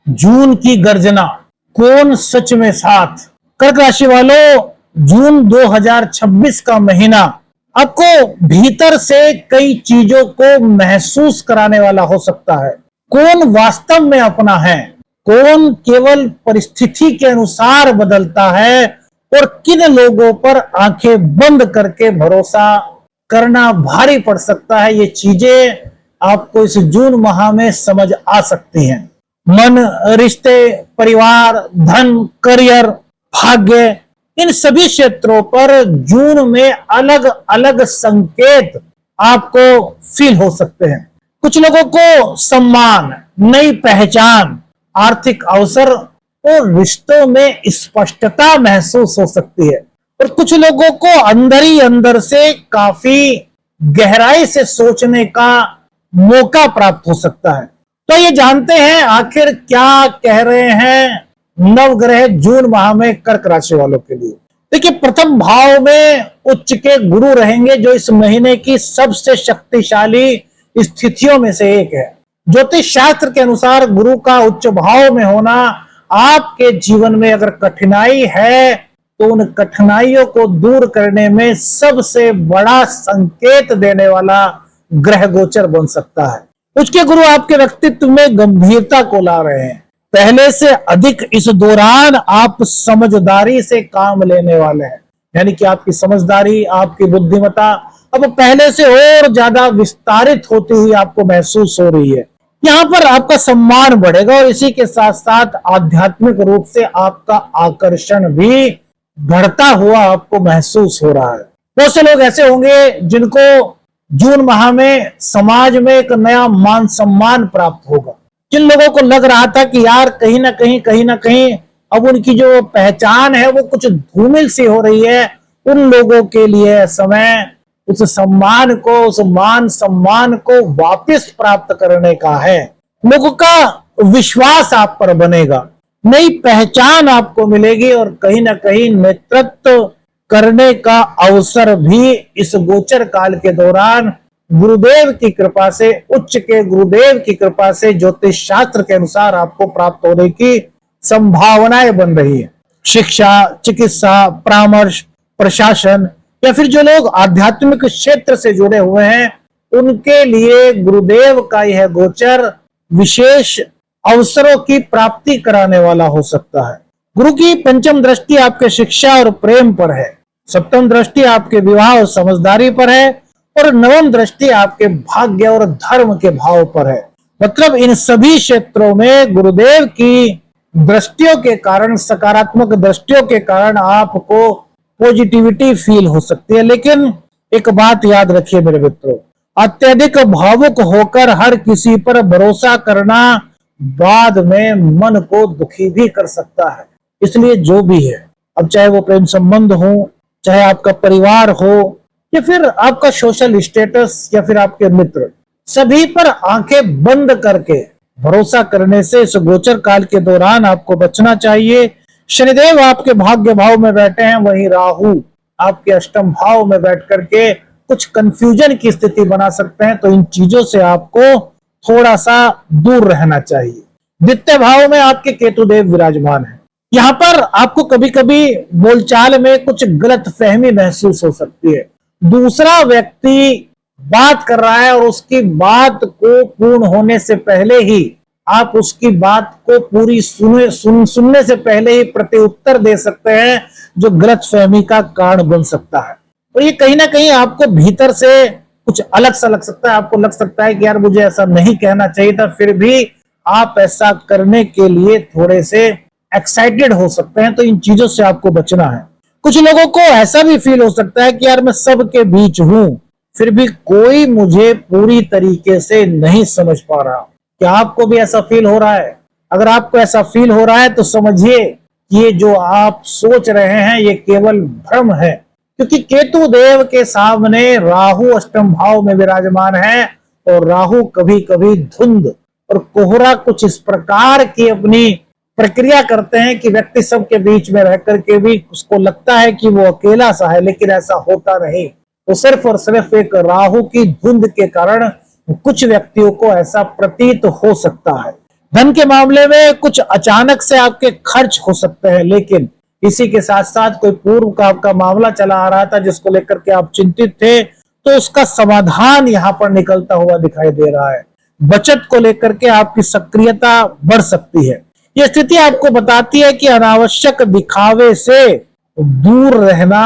जून की गर्जना, कौन सच में साथ। कर्क राशि वालों, जून 2026 का महीना आपको भीतर से कई चीजों को महसूस कराने वाला हो सकता है। कौन वास्तव में अपना है, कौन केवल परिस्थिति के अनुसार बदलता है और किन लोगों पर आंखें बंद करके भरोसा करना भारी पड़ सकता है। ये चीजें आपको इस जून माह में समझ आ सकती हैं। मन, रिश्ते, परिवार, धन, करियर, भाग्य, इन सभी क्षेत्रों पर जून में अलग अलग संकेत आपको फील हो सकते हैं। कुछ लोगों को सम्मान, नई पहचान, आर्थिक अवसर और रिश्तों में स्पष्टता महसूस हो सकती है और कुछ लोगों को अंदर ही अंदर से काफी गहराई से सोचने का मौका प्राप्त हो सकता है। तो ये जानते हैं आखिर क्या कह रहे हैं नवग्रह जून माह में कर्क राशि वालों के लिए। देखिए, प्रथम भाव में उच्च के गुरु रहेंगे, जो इस महीने की सबसे शक्तिशाली स्थितियों में से एक है। ज्योतिष शास्त्र के अनुसार गुरु का उच्च भाव में होना आपके जीवन में अगर कठिनाई है तो उन कठिनाइयों को दूर करने में सबसे बड़ा संकेत देने वाला ग्रह गोचर बन सकता है। उच्च के गुरु आपके व्यक्तित्व में गंभीरता को ला रहे हैं। पहले से अधिक इस दौरान आप समझदारी से काम लेने वाले हैं, यानी कि आपकी समझदारी, आपकी बुद्धिमत्ता अब पहले से और ज्यादा विस्तारित होती हुई आपको महसूस हो रही है। यहाँ पर आपका सम्मान बढ़ेगा और इसी के साथ साथ आध्यात्मिक रूप से आपका आकर्षण भी बढ़ता हुआ आपको महसूस हो रहा है। बहुत से लोग ऐसे होंगे जिनको जून माह में समाज में एक नया मान सम्मान प्राप्त होगा। जिन लोगों को लग रहा था कि यार कहीं ना कहीं अब उनकी जो पहचान है वो कुछ धूमिल सी हो रही है, उन लोगों के लिए समय उस सम्मान को, उस मान सम्मान को वापस प्राप्त करने का है। लोगों का विश्वास आप पर बनेगा, नई पहचान आपको मिलेगी और कहीं ना कहीं नेतृत्व करने का अवसर भी इस गोचर काल के दौरान गुरुदेव की कृपा से, उच्च के गुरुदेव की कृपा से ज्योतिष शास्त्र के अनुसार आपको प्राप्त होने की संभावनाएं बन रही है। शिक्षा, चिकित्सा, परामर्श, प्रशासन या फिर जो लोग आध्यात्मिक क्षेत्र से जुड़े हुए हैं उनके लिए गुरुदेव का यह गोचर विशेष अवसरों की प्राप्ति कराने वाला हो सकता है। गुरु की पंचम दृष्टि आपके शिक्षा और प्रेम पर है, सप्तम दृष्टि आपके विवाह और समझदारी पर है और नवम दृष्टि आपके भाग्य और धर्म के भाव पर है। मतलब इन सभी क्षेत्रों में गुरुदेव की दृष्टियों के कारण, सकारात्मक दृष्टियों के कारण आपको पॉजिटिविटी फील हो सकती है। लेकिन एक बात याद रखिए मेरे मित्रों, अत्यधिक भावुक होकर हर किसी पर भरोसा करना बाद में मन को दुखी भी कर सकता है। इसलिए जो भी है, अब चाहे वो प्रेम संबंध हो, चाहे आपका परिवार हो या फिर आपका सोशल स्टेटस या फिर आपके मित्र, सभी पर आंखें बंद करके भरोसा करने से इस गोचर काल के दौरान आपको बचना चाहिए। शनिदेव आपके भाग्य भाव में बैठे हैं, वहीं राहु आपके अष्टम भाव में बैठ करके कुछ कंफ्यूजन की स्थिति बना सकते हैं, तो इन चीजों से आपको थोड़ा सा दूर रहना चाहिए। द्वितीय भाव में आपके केतुदेव विराजमान है। यहाँ पर आपको कभी कभी बोलचाल में कुछ गलत फहमी महसूस हो सकती है। दूसरा व्यक्ति बात कर रहा है और उसकी बात को पूर्ण होने से पहले ही आप उसकी बात को पूरी सुनने से पहले ही प्रत्युत्तर दे सकते हैं, जो गलत फहमी का कारण बन सकता है। और ये कहीं ना कहीं आपको भीतर से कुछ अलग सा लग सकता है। आपको लग सकता है कि यार मुझे ऐसा नहीं कहना चाहिए था, फिर भी आप ऐसा करने के लिए थोड़े से एक्साइटेड हो सकते हैं। तो इन चीजों से आपको बचना है। कुछ लोगों को ऐसा भी फील हो सकता है कि यार मैं सबके बीच हूं, फिर भी कोई मुझे पूरी तरीके से नहीं समझ पा रहा। क्या आपको भी ऐसा फील हो रहा है? अगर आपको ऐसा फील हो रहा है तो समझिए कि ये जो आप सोच रहे हैं ये केवल भ्रम है, क्योंकि केतु देव के सामने राहु अष्टम भाव में विराजमान है और राहु कभी कभी धुंध और कोहरा कुछ इस प्रकार की अपनी प्रक्रिया करते हैं कि व्यक्ति सबके बीच में रह करके भी उसको लगता है कि वो अकेला सा है, लेकिन ऐसा होता नहीं। तो सिर्फ और सिर्फ एक राहु की धुंध के कारण कुछ व्यक्तियों को ऐसा प्रतीत हो सकता है। धन के मामले में कुछ अचानक से आपके खर्च हो सकते हैं, लेकिन इसी के साथ साथ कोई पूर्व का आपका मामला चला आ रहा था जिसको लेकर के आप चिंतित थे, तो उसका समाधान यहां पर निकलता हुआ दिखाई दे रहा है। बचत को लेकर के आपकी सक्रियता बढ़ सकती है। यह स्थिति आपको बताती है कि अनावश्यक दिखावे से दूर रहना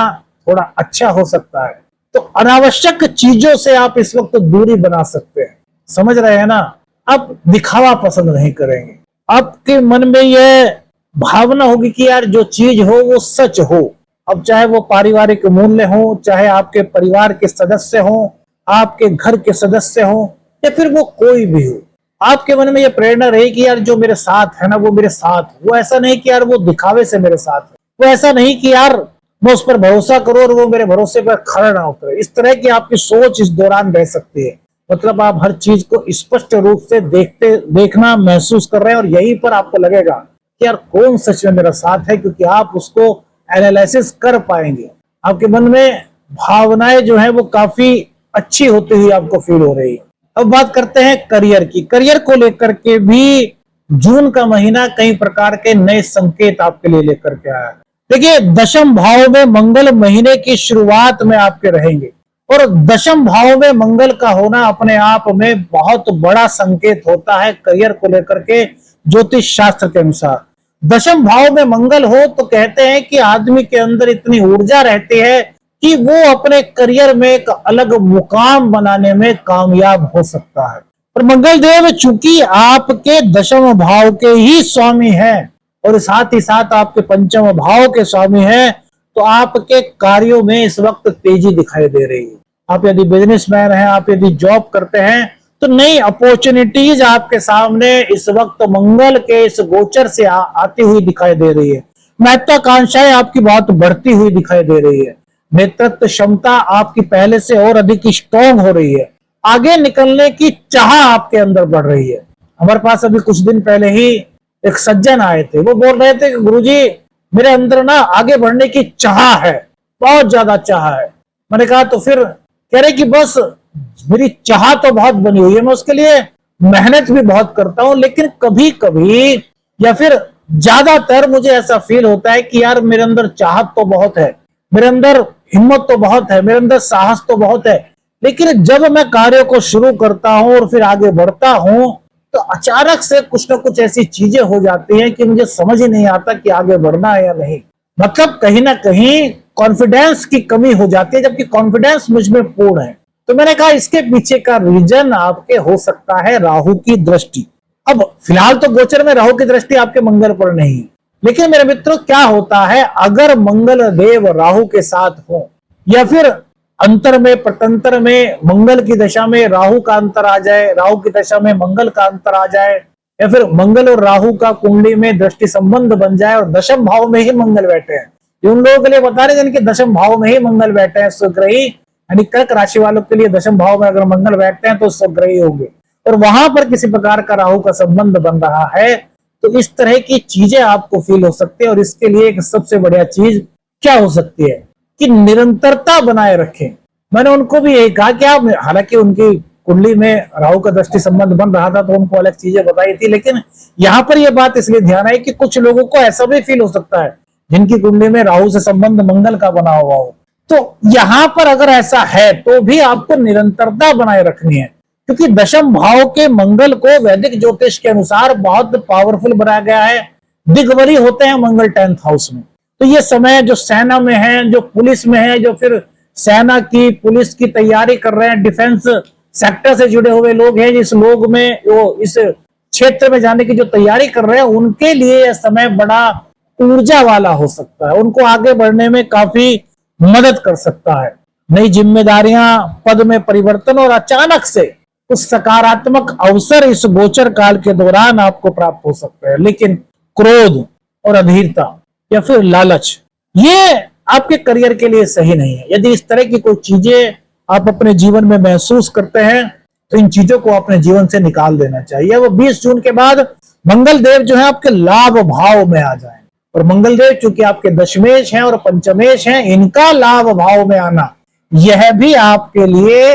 थोड़ा अच्छा हो सकता है। तो अनावश्यक चीजों से आप इस वक्त दूरी बना सकते हैं, समझ रहे हैं ना। आप दिखावा पसंद नहीं करेंगे, आपके मन में यह भावना होगी कि यार जो चीज हो वो सच हो। अब चाहे वो पारिवारिक मूल्य हो, चाहे आपके परिवार के सदस्य हो, आपके घर के सदस्य हो, या फिर वो कोई भी हो, आपके मन में ये प्रेरणा रही कि यार जो मेरे साथ है ना वो मेरे साथ, वो ऐसा नहीं कि यार वो दिखावे से मेरे साथ है, वो ऐसा नहीं कि यार मैं उस पर भरोसा करूं और वो मेरे भरोसे पर खरा ना उतरे। इस तरह की आपकी सोच इस दौरान रह सकती है। मतलब आप हर चीज को स्पष्ट रूप से देखना महसूस कर रहे हैं और यहीं पर आपको लगेगा कि यार कौन सच में मेरा साथ है, क्योंकि आप उसको एनालिसिस कर पाएंगे। आपके मन में भावनाएं जो है वो काफी अच्छी होती हुई आपको फील हो रही है। अब बात करते हैं करियर की। करियर को लेकर के भी जून का महीना कई प्रकार के नए संकेत आपके लिए लेकर के आया है। देखिए, दशम भाव में मंगल महीने की शुरुआत में आपके रहेंगे, और दशम भाव में मंगल का होना अपने आप में बहुत बड़ा संकेत होता है करियर को लेकर के। ज्योतिष शास्त्र के अनुसार दशम भाव में मंगल हो तो कहते हैं कि आदमी के अंदर इतनी ऊर्जा रहती है कि वो अपने करियर में एक अलग मुकाम बनाने में कामयाब हो सकता है। पर मंगल देव चूंकि आपके दशम भाव के ही स्वामी हैं और साथ ही साथ आपके पंचम भाव के स्वामी हैं, तो आपके कार्यों में इस वक्त तेजी दिखाई दे रही है। आप यदि बिजनेसमैन हैं, आप यदि जॉब करते हैं, तो नई अपॉर्चुनिटीज आपके सामने इस वक्त मंगल के इस गोचर से आती हुई दिखाई दे रही है। महत्वाकांक्षाएं आपकी बहुत बढ़ती हुई दिखाई दे रही है। नेतृत्व क्षमता आपकी पहले से और अधिक स्ट्रॉन्ग हो रही है। आगे निकलने की चाह आपके अंदर बढ़ रही है। हमारे पास अभी कुछ दिन पहले ही एक सज्जन आए थे, वो बोल रहे थे कि गुरुजी मेरे अंदर ना आगे बढ़ने की चाह है, बहुत ज्यादा चाह है। मैंने कहा तो फिर, कह रहे कि बस मेरी चाह तो बहुत बनी हुई है, मैं उसके लिए मेहनत भी बहुत करता हूं, लेकिन कभी कभी या फिर ज्यादातर मुझे ऐसा फील होता है कि यार मेरे अंदर चाहत तो बहुत है, मेरे अंदर हिम्मत तो बहुत है, मेरे अंदर साहस तो बहुत है, लेकिन जब मैं कार्य को शुरू करता हूं और फिर आगे बढ़ता हूं तो अचानक से कुछ ना कुछ ऐसी चीजें हो जाती हैं कि मुझे समझ ही नहीं आता कि आगे बढ़ना है या नहीं। मतलब कहीं ना कहीं कॉन्फिडेंस की कमी हो जाती है, जबकि कॉन्फिडेंस मुझ में पूर्ण है। तो मैंने कहा इसके पीछे का रीजन आपके हो सकता है राहु की दृष्टि। अब फिलहाल तो गोचर में राहु की दृष्टि आपके मंगल पर नहीं है, लेकिन मेरे मित्रों क्या होता है अगर मंगल देव राहु के साथ हो, या फिर अंतर में प्रतंत्र में मंगल की दशा में राहु का अंतर आ जाए, राहु की दशा में मंगल का अंतर आ जाए, या फिर मंगल और राहु का कुंडली में दृष्टि संबंध बन जाए और दशम भाव में ही मंगल बैठे हैं। उन लोगों के लिए बता रहे जिनके दशम भाव में ही मंगल बैठे हैं, स्वग्रही, यानी कर्क राशि वालों के लिए दशम भाव में अगर मंगल बैठते हैं तो स्वग्रही होंगे, और वहां पर किसी प्रकार का राहु का संबंध बन रहा है, तो इस तरह की चीजें आपको फील हो सकती है। और इसके लिए एक सबसे बढ़िया चीज क्या हो सकती है कि निरंतरता बनाए रखें। मैंने उनको भी यही कहा कि आप, हालांकि उनकी कुंडली में राहु का दृष्टि संबंध बन रहा था तो उनको अलग चीजें बताई थी, लेकिन यहाँ पर यह बात इसलिए ध्यान आई कि कुछ लोगों को ऐसा भी फील हो सकता है जिनकी कुंडली में राहु से संबंध मंगल का बना हुआ हो। तो यहां पर अगर ऐसा है तो भी आपको निरंतरता बनाए रखनी है, क्योंकि दशम भाव के मंगल को वैदिक ज्योतिष के अनुसार बहुत पावरफुल बनाया गया है। दिग्बली होते हैं मंगल 10th हाउस में। तो ये समय जो सेना में है, जो पुलिस में है, जो फिर सेना की पुलिस की तैयारी कर रहे हैं, डिफेंस सेक्टर से जुड़े हुए लोग हैं, जिस लोग में वो इस क्षेत्र में जाने की जो तैयारी कर रहे हैं, उनके लिए यह समय बड़ा ऊर्जा वाला हो सकता है, उनको आगे बढ़ने में काफी मदद कर सकता है। नई जिम्मेदारियां, पद में परिवर्तन और अचानक से कुछ सकारात्मक अवसर इस गोचर काल के दौरान आपको प्राप्त हो सकते हैं। लेकिन क्रोध और अधीरता या फिर लालच, ये आपके करियर के लिए सही नहीं है। यदि इस तरह की कोई चीजें आप अपने जीवन में महसूस करते हैं तो इन चीजों को अपने जीवन से निकाल देना चाहिए। वो 20 जून के बाद मंगल देव जो है आपके लाभ भाव में आ जाए, और मंगल देव चूंकि आपके दशमेश हैं और पंचमेश हैं, इनका लाभ भाव में आना यह भी आपके लिए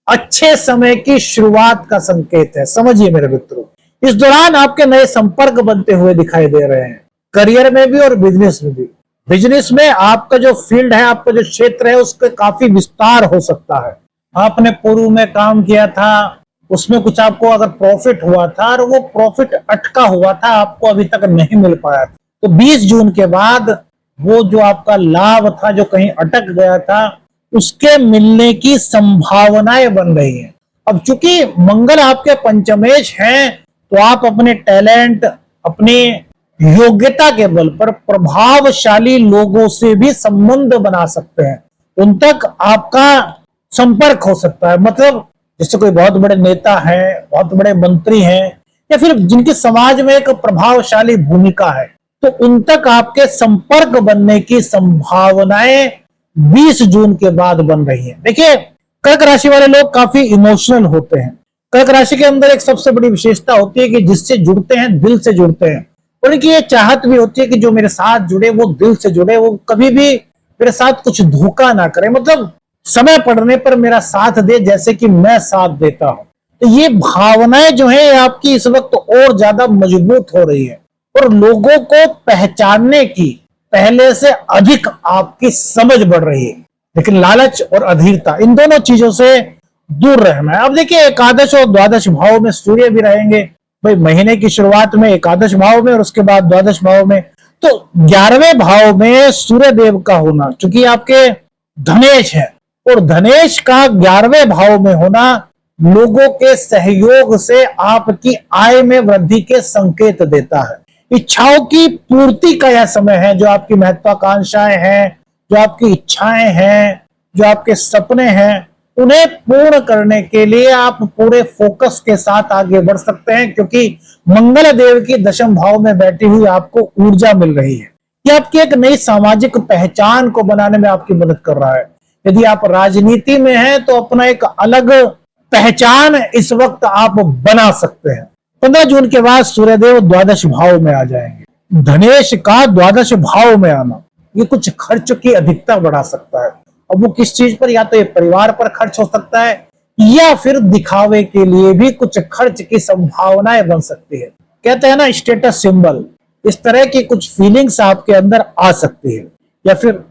अच्छे समय की शुरुआत का संकेत है। समझिए मेरे मित्रों, इस दौरान आपके नए संपर्क बनते हुए दिखाई दे रहे हैं, करियर में भी और बिजनेस में भी। बिजनेस में आपका जो फील्ड है, आपका जो क्षेत्र है, उसका काफी विस्तार हो सकता है। आपने पूर्व में काम किया था, उसमें कुछ आपको अगर प्रॉफिट हुआ था और वो प्रॉफिट अटका हुआ था, आपको अभी तक नहीं मिल पाया था, तो 20 जून के बाद वो जो आपका लाभ था, जो कहीं अटक गया था, उसके मिलने की संभावनाएं बन रही हैं। अब चूंकि मंगल आपके पंचमेश हैं, तो आप अपने टैलेंट, अपनी योग्यता के बल पर प्रभावशाली लोगों से भी संबंध बना सकते हैं, उन तक आपका संपर्क हो सकता है। मतलब जैसे कोई बहुत बड़े नेता हैं, बहुत बड़े मंत्री हैं, या फिर जिनकी समाज में एक प्रभावशाली भूमिका है, तो उन तक आपके संपर्क बनने की संभावनाएं 20 जून के बाद बन रही है। देखिए, कर्क राशि वाले लोग काफी इमोशनल होते हैं। कर्क राशि के अंदर एक सबसे बड़ी विशेषता होती है कि जिससे जुड़ते हैं, दिल से जुड़ते हैं, और इनकी ये चाहत भी होती है कि जो मेरे साथ जुड़े वो दिल से जुड़े, वो कभी भी मेरे साथ कुछ धोखा ना करे, मतलब समय पड़ने पर मेरा साथ दे जैसे कि मैं साथ देता हूं। तो ये भावनाएं जो है आपकी इस वक्त और ज्यादा मजबूत हो रही है, और लोगों को पहचानने की पहले से अधिक आपकी समझ बढ़ रही है। लेकिन लालच और अधीरता, इन दोनों चीजों से दूर रहना है। अब देखिए, एकादश और द्वादश भाव में सूर्य भी रहेंगे। भाई, महीने की शुरुआत में एकादश भाव में और उसके बाद द्वादश भाव में, तो 11वें भाव में सूर्य देव का होना, चूंकि आपके धनेश है, और धनेश का 11वें भाव में होना लोगों के सहयोग से आपकी आय में वृद्धि के संकेत देता है। इच्छाओं की पूर्ति का यह समय है। जो आपकी महत्वाकांक्षाएं हैं, जो आपकी इच्छाएं हैं, जो आपके सपने हैं, उन्हें पूर्ण करने के लिए आप पूरे फोकस के साथ आगे बढ़ सकते हैं, क्योंकि मंगल देव की दशम भाव में बैठी हुई आपको ऊर्जा मिल रही है। यह आपकी एक नई सामाजिक पहचान को बनाने में आपकी मदद कर रहा है। यदि आप राजनीति में हैं, तो अपना एक अलग पहचान इस वक्त आप बना सकते हैं। 15 जून के बाद सूर्यदेव द्वादश भाव में आ जाएंगे। धनेश का द्वादश भाव में आना ये कुछ खर्च की अधिकता बढ़ा सकता है। अब वो किस चीज पर, या तो ये परिवार पर खर्च हो सकता है, या फिर दिखावे के लिए भी कुछ खर्च की संभावनाएं बन सकती है। कहते हैं ना, स्टेटस सिंबल, इस तरह की कुछ फीलिंग्स आपके अंदर आ सकती है। या फिर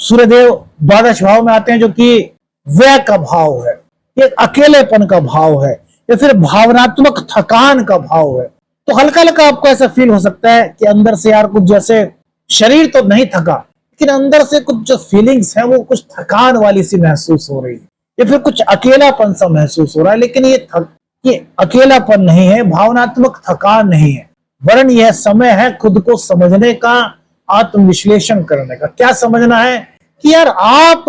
सूर्यदेव द्वादश भाव में आते हैं, जो कि व्यय का भाव है, एक अकेलेपन का भाव है, या फिर भावनात्मक थकान का भाव है। तो हल्का हल्का आपको ऐसा फील हो सकता है कि अंदर से यार कुछ, जैसे शरीर तो नहीं थका, लेकिन अंदर से कुछ जो फीलिंग्स है वो कुछ थकान वाली सी महसूस हो रही है, या फिर कुछ अकेलापन सा महसूस हो रहा है। लेकिन ये अकेलापन नहीं है, भावनात्मक थकान नहीं है, वरन यह समय है खुद को समझने का, आत्मविश्लेषण करने का। क्या समझना है कि यार आप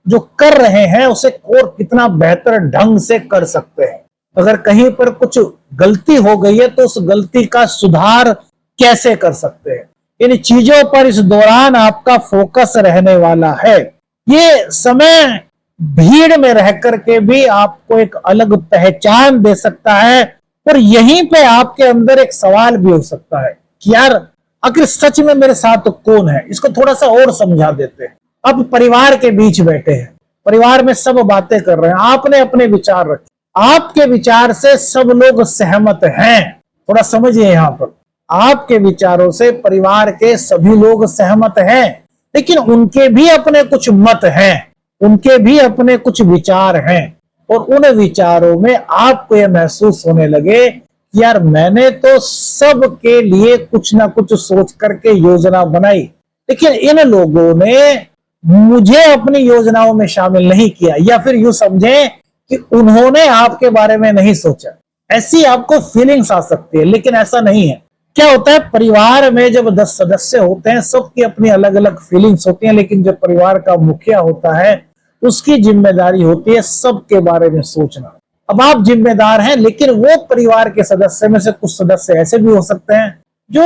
जो कर रहे हैं उसे और कितना बेहतर ढंग से कर सकते हैं। अगर कहीं पर कुछ गलती हो गई है, तो उस गलती का सुधार कैसे कर सकते हैं। इन चीजों पर इस दौरान आपका फोकस रहने वाला है। ये समय भीड़ में रह करके भी आपको एक अलग पहचान दे सकता है, और यहीं पे आपके अंदर एक सवाल भी हो सकता है कि यार आखिर सच में मेरे साथ कौन है। इसको थोड़ा सा और समझा देते हैं। अब परिवार के बीच बैठे हैं, परिवार में सब बातें कर रहे हैं, आपने अपने विचार रखे, आपके विचार से सब लोग सहमत हैं। थोड़ा समझिए, यहां पर आपके विचारों से परिवार के सभी लोग सहमत हैं, लेकिन उनके भी अपने कुछ मत हैं, उनके भी अपने कुछ विचार हैं, और उन विचारों में आपको यह महसूस होने लगे कि यार मैंने तो सबके लिए कुछ ना कुछ सोच करके योजना बनाई, लेकिन इन लोगों ने मुझे अपनी योजनाओं में शामिल नहीं किया, या फिर यूं समझें कि उन्होंने आपके बारे में नहीं सोचा। ऐसी आपको फीलिंग्स आ सकती है, लेकिन ऐसा नहीं है। क्या होता है, परिवार में जब 10 सदस्य होते हैं, सबकी अपनी अलग अलग फीलिंग्स होती हैं, लेकिन जब परिवार का मुखिया होता है, उसकी जिम्मेदारी होती है सबके बारे में सोचना। अब आप जिम्मेदार हैं, लेकिन वो परिवार के सदस्य में से कुछ सदस्य ऐसे भी हो सकते हैं जो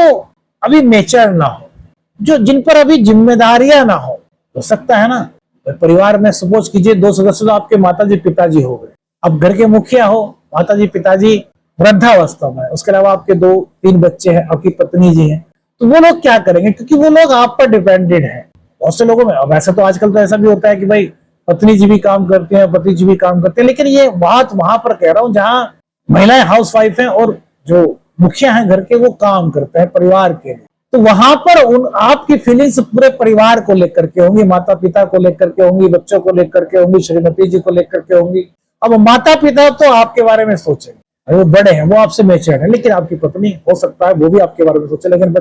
अभी मेच्योर ना हो, जो जिन पर अभी जिम्मेदारियां ना हो सकता है ना। तो परिवार में सपोज कीजिए 2 सदस्य तो आपके माताजी पिताजी हो गए। अब घर के मुखिया हो, माताजी पिताजी वृद्धावस्था में, उसके अलावा आपके 2-3 बच्चे हैं, आपकी पत्नी जी हैं, तो वो लोग क्या करेंगे, क्योंकि वो लोग आप पर डिपेंडेंट हैं। बहुत से लोगों में, अब ऐसा तो आजकल तो ऐसा भी होता है कि भाई पत्नी जी भी काम करते हैं, पति जी भी काम करते हैं, लेकिन ये बात वहां पर कह रहा हूं जहां महिलाएं हाउस वाइफ हैं और जो मुखिया हैं घर के, वो काम करते हैं परिवार के लिए, तो वहां पर उन आपकी फीलिंग्स पूरे परिवार को लेकर के होंगी, माता पिता को लेकर के होंगी, बच्चों को लेकर के होंगी, श्रीमती जी को लेकर के होंगी। अब माता पिता तो आपके बारे में सोचेंगे, वो बड़े हैं, वो आपसे मैच्योर है, लेकिन आपकी पत्नी हो सकता है वो भी आपके बारे में सोचे, लेकिन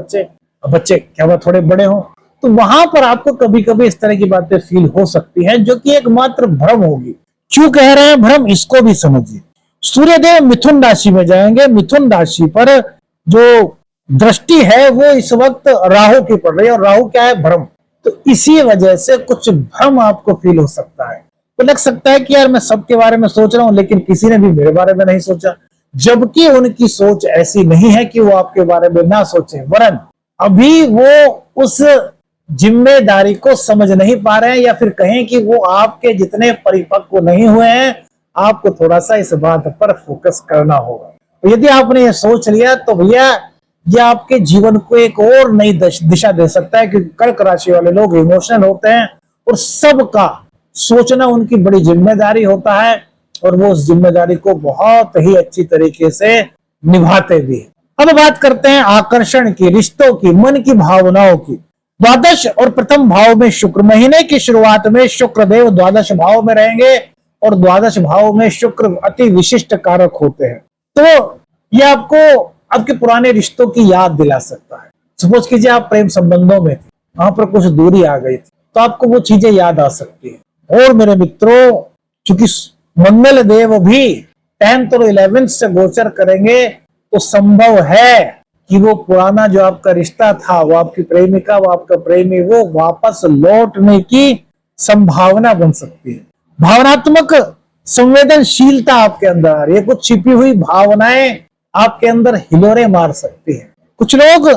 बच्चे क्या वो थोड़े बड़े हों, तो वहां पर आपको कभी कभी इस तरह की बातें फील हो सकती हैं, जो कि एकमात्र भ्रम होगी। क्यों कह रहे हैं भ्रम, इसको भी समझिए। सूर्यदेव मिथुन राशि में जाएंगे, मिथुन राशि पर जो दृष्टि है वो इस वक्त राहु की पड़ रही है, और राहु क्या है, भ्रम। तो इसी वजह से कुछ भ्रम आपको फील हो सकता है, तो लग सकता है कि यार मैं सबके बारे में सोच रहा हूं, लेकिन किसी ने भी मेरे बारे में नहीं सोचा, जबकि उनकी सोच ऐसी नहीं है कि वो आपके बारे में ना सोचे, वरन अभी वो उस जिम्मेदारी को समझ नहीं पा रहे हैं, या फिर कहें कि वो आपके जितने परिपक्व नहीं हुए हैं। आपको थोड़ा सा इस बात पर फोकस करना होगा। तो यदि आपने ये सोच लिया तो भैया ये आपके जीवन को एक और नई दिशा दे सकता है, क्योंकि कर्क राशि वाले लोग इमोशनल होते हैं और सबका सोचना उनकी बड़ी जिम्मेदारी होता है, और वो उस जिम्मेदारी को बहुत ही अच्छी तरीके से निभाते भी हैं। अब बात करते हैं आकर्षण की, रिश्तों की, मन की भावनाओं की। द्वादश और प्रथम भाव में शुक्र, महीने की शुरुआत में शुक्र देव द्वादश भाव में रहेंगे, और द्वादश भाव में शुक्र अति विशिष्ट कारक होते हैं। तो ये आपको आपके पुराने रिश्तों की याद दिला सकता है। सपोज कीजिए आप प्रेम संबंधों में थे, वहां पर कुछ दूरी आ गई थी, तो आपको वो चीजें याद आ सकती है। और मेरे मित्रों, चूंकि मंगल देव भी 10th और 11th से गोचर करेंगे, तो संभव है कि वो पुराना जो आपका रिश्ता था, वो आपकी प्रेमिका, वो आपका प्रेमी, वो वापस लौटने की संभावना बन सकती है। भावनात्मक संवेदनशीलता आपके अंदर आ रही है, कुछ छिपी हुई भावनाएं आपके अंदर हिलोरे मार सकती है। कुछ लोग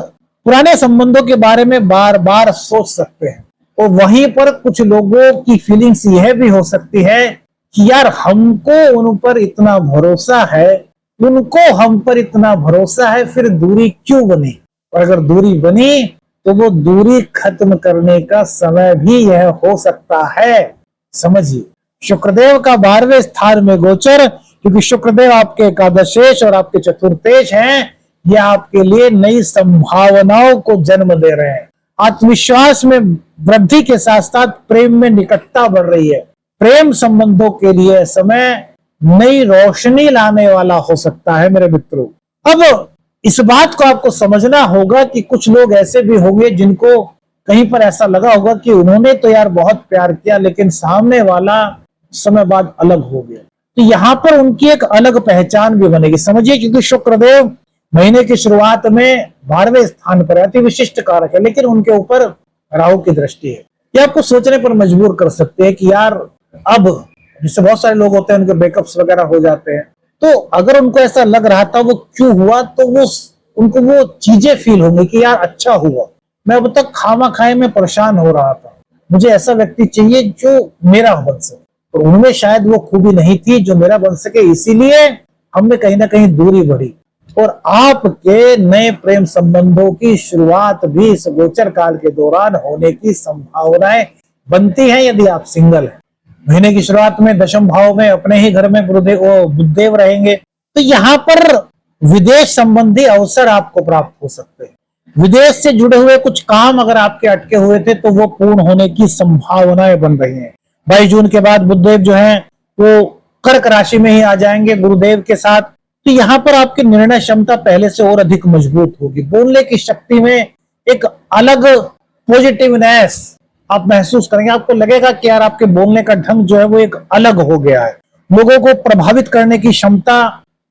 पुराने संबंधों के बारे में बार बार सोच सकते हैं, और वहीं पर कुछ लोगों की फीलिंग्स यह भी हो सकती है कि यार हमको उन पर इतना भरोसा है, उनको हम पर इतना भरोसा है, फिर दूरी क्यों बनी। और अगर दूरी बनी तो वो दूरी खत्म करने का समय भी यह हो सकता है। समझिए, शुक्रदेव का 12वें स्थान में गोचर, क्योंकि शुक्रदेव आपके एकादशेश और आपके चतुर्थेश हैं, ये आपके लिए नई संभावनाओं को जन्म दे रहे हैं। आत्मविश्वास में वृद्धि के साथ साथ प्रेम में निकटता बढ़ रही है। प्रेम संबंधों के लिए समय नई रोशनी लाने वाला हो सकता है मेरे मित्रों। अब इस बात को आपको समझना होगा कि कुछ लोग ऐसे भी होंगे जिनको कहीं पर ऐसा लगा होगा कि उन्होंने तो यार बहुत प्यार किया, लेकिन सामने वाला समय बाद अलग हो गया, तो यहाँ पर उनकी एक अलग पहचान भी बनेगी। समझिए, क्योंकि शुक्रदेव महीने की शुरुआत में 12वें स्थान पर अति विशिष्ट कारक है, लेकिन उनके ऊपर राहु की दृष्टि है। ये आपको सोचने पर मजबूर कर सकते हैं कि यार अब, जिससे बहुत सारे लोग होते हैं उनके ब्रेकअप्स वगैरह हो जाते हैं, तो अगर उनको ऐसा लग रहा था वो क्यों हुआ, तो वो उनको वो चीजें फील होंगी कि यार अच्छा हुआ, मैं अब तक खामा खाए में परेशान हो रहा था, मुझे ऐसा व्यक्ति चाहिए जो मेरा बन सके, और उनमें शायद वो खूबी नहीं थी जो मेरा बन सके, इसीलिए हमने कहीं ना कहीं दूरी बढ़ी। और आपके नए प्रेम संबंधों की शुरुआत भी इस गोचर काल के दौरान होने की संभावनाएं बनती हैं यदि आप सिंगल हैं। महीने की शुरुआत में दशम भाव में अपने ही घर में बुधदेव रहेंगे, तो यहाँ पर विदेश संबंधी अवसर आपको प्राप्त हो सकते हैं। विदेश से जुड़े हुए कुछ काम अगर आपके अटके हुए थे तो वो पूर्ण होने की संभावनाएं बन रही हैं। 22 जून के बाद बुधदेव जो है वो कर्क राशि में ही आ जाएंगे गुरुदेव के साथ, तो यहाँ पर आपकी निर्णय क्षमता पहले से और अधिक मजबूत होगी। बोलने की शक्ति में एक अलग पॉजिटिवनेस आप महसूस करेंगे। आपको लगेगा कि यार आपके बोलने का ढंग जो है वो एक अलग हो गया है। लोगों को प्रभावित करने की क्षमता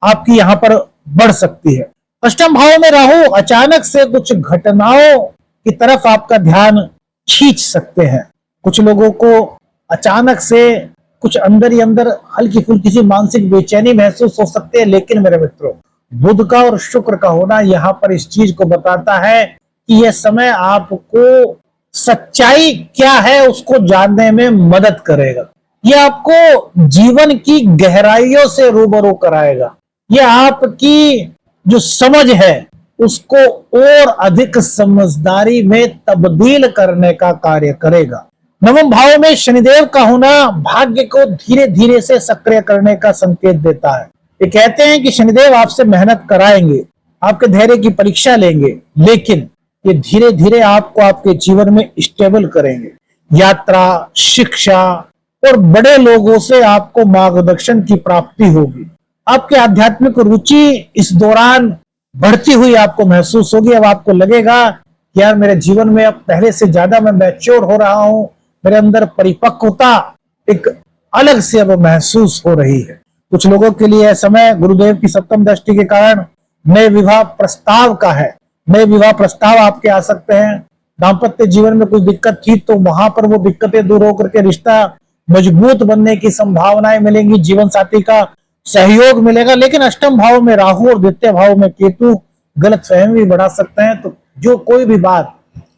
आपकी यहाँ पर बढ़ सकती है। अष्टम भाव में राहु अचानक से कुछ घटनाओं की तरफ आपका ध्यान खींच सकते हैं। कुछ लोगों को अचानक से कुछ अंदर ही अंदर हल्की फुल्की सी मानसिक बेचैनी महसूस हो सकती है, लेकिन मेरे मित्रों, बुध का और शुक्र का होना यहाँ पर इस चीज को बताता है कि यह समय आपको सच्चाई क्या है उसको जानने में मदद करेगा। यह आपको जीवन की गहराइयों से रूबरू कराएगा। यह आपकी जो समझ है उसको और अधिक समझदारी में तब्दील करने का कार्य करेगा। नवम भाव में शनिदेव का होना भाग्य को धीरे धीरे से सक्रिय करने का संकेत देता है। ये कहते हैं कि शनिदेव आपसे मेहनत कराएंगे, आपके धैर्य की परीक्षा लेंगे, लेकिन ये धीरे धीरे आपको आपके जीवन में स्टेबल करेंगे। यात्रा, शिक्षा और बड़े लोगों से आपको मार्गदर्शन की प्राप्ति होगी। आपकी आध्यात्मिक रुचि इस दौरान बढ़ती हुई आपको महसूस होगी। अब आपको लगेगा कि यार मेरे जीवन में अब पहले से ज्यादा मैं मैच्योर हो रहा हूं, मेरे अंदर परिपक्वता एक अलग से अब महसूस हो रही है। कुछ लोगों के लिए यह समय गुरुदेव की सप्तम दृष्टि के कारण नए विवाह प्रस्ताव का है। नए विवाह प्रस्ताव आपके आ सकते हैं। दाम्पत्य जीवन में कुछ दिक्कत थी तो वहां पर वो दिक्कतें दूर होकर के रिश्ता मजबूत बनने की संभावनाएं मिलेंगी। जीवन साथी का सहयोग मिलेगा। लेकिन अष्टम भाव में राहु और द्वितीय भाव में केतु गलतफहमी बढ़ा सकते हैं। तो जो कोई भी बात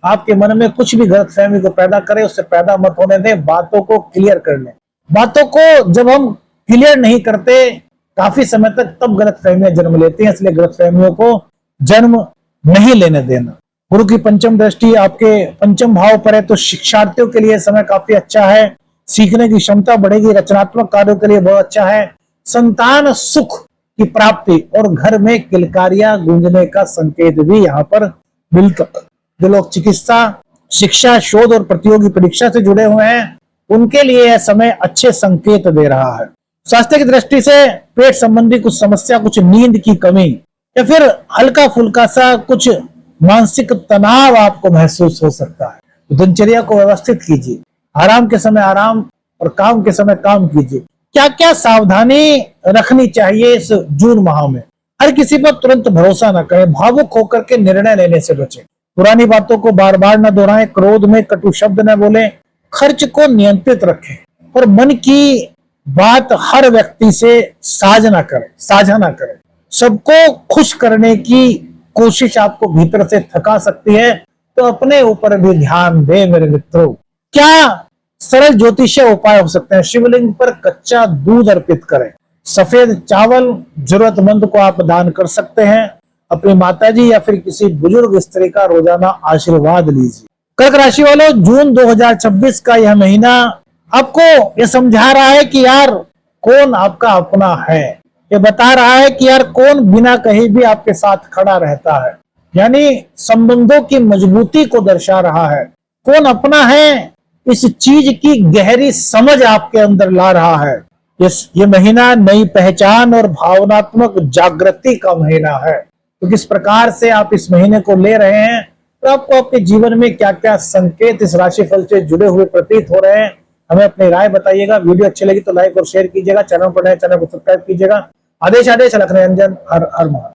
आपके मन में कुछ भी गलतफहमी को पैदा करे, उससे पैदा मत होने दें। बातों को क्लियर कर लें। बातों को जब हम क्लियर नहीं करते काफी समय तक, तब गलतफहमियां जन्म लेती हैं। इसलिए गलतफहमियों को जन्म नहीं लेने देना। गुरु की पंचम दृष्टि आपके पंचम भाव पर है तो शिक्षार्थियों के लिए समय काफी अच्छा है। सीखने की क्षमता बढ़ेगी। रचनात्मक कार्यों के लिए बहुत अच्छा है। संतान सुख की प्राप्ति और घर में किलकारियां गूंजने का संकेत भी यहाँ पर मिलता। जो लोग चिकित्सा, शिक्षा, शोध और प्रतियोगी परीक्षा से जुड़े हुए हैं उनके लिए यह समय अच्छे संकेत दे रहा है। स्वास्थ्य की दृष्टि से पेट संबंधी कुछ समस्या, कुछ नींद की कमी या फिर हल्का फुल्का सा कुछ मानसिक तनाव आपको महसूस हो सकता है। दिनचर्या को व्यवस्थित कीजिए। आराम के समय आराम और काम के समय काम कीजिए। क्या क्या सावधानी रखनी चाहिए इस जून माह में? हर किसी पर तुरंत भरोसा न करें। भावुक होकर के निर्णय लेने से बचें। पुरानी बातों को बार बार न दोहराएं। क्रोध में कटु शब्द न बोलें। खर्च को नियंत्रित रखें और मन की बात हर व्यक्ति से साझा न करें। सबको खुश करने की कोशिश आपको भीतर से थका सकती है, तो अपने ऊपर भी ध्यान दें मेरे मित्रों। क्या सरल ज्योतिषीय उपाय हो सकते हैं? शिवलिंग पर कच्चा दूध अर्पित करें। सफेद चावल जरूरतमंद को आप दान कर सकते हैं। अपनी माताजी या फिर किसी बुजुर्ग स्त्री का रोजाना आशीर्वाद लीजिए। कर्क राशि वालों, जून 2026 का यह महीना आपको यह समझा रहा है कि यार कौन आपका अपना है। ये बता रहा है कि यार कौन बिना कहीं भी आपके साथ खड़ा रहता है। यानी संबंधों की मजबूती को दर्शा रहा है। कौन अपना है इस चीज की गहरी समझ आपके अंदर ला रहा है। ये महीना नई पहचान और भावनात्मक जागृति का महीना है। तो किस प्रकार से आप इस महीने को ले रहे हैं, तो आपको अपने जीवन में क्या क्या संकेत इस राशिफल से जुड़े हुए प्रतीत हो रहे हैं, हमें अपनी राय बताइएगा। वीडियो अच्छी लगी तो लाइक और शेयर कीजिएगा। चैनल पर नए चैनल को सब्सक्राइब कीजिएगा। आदेश अलख निरंजन। हर हर महादेव।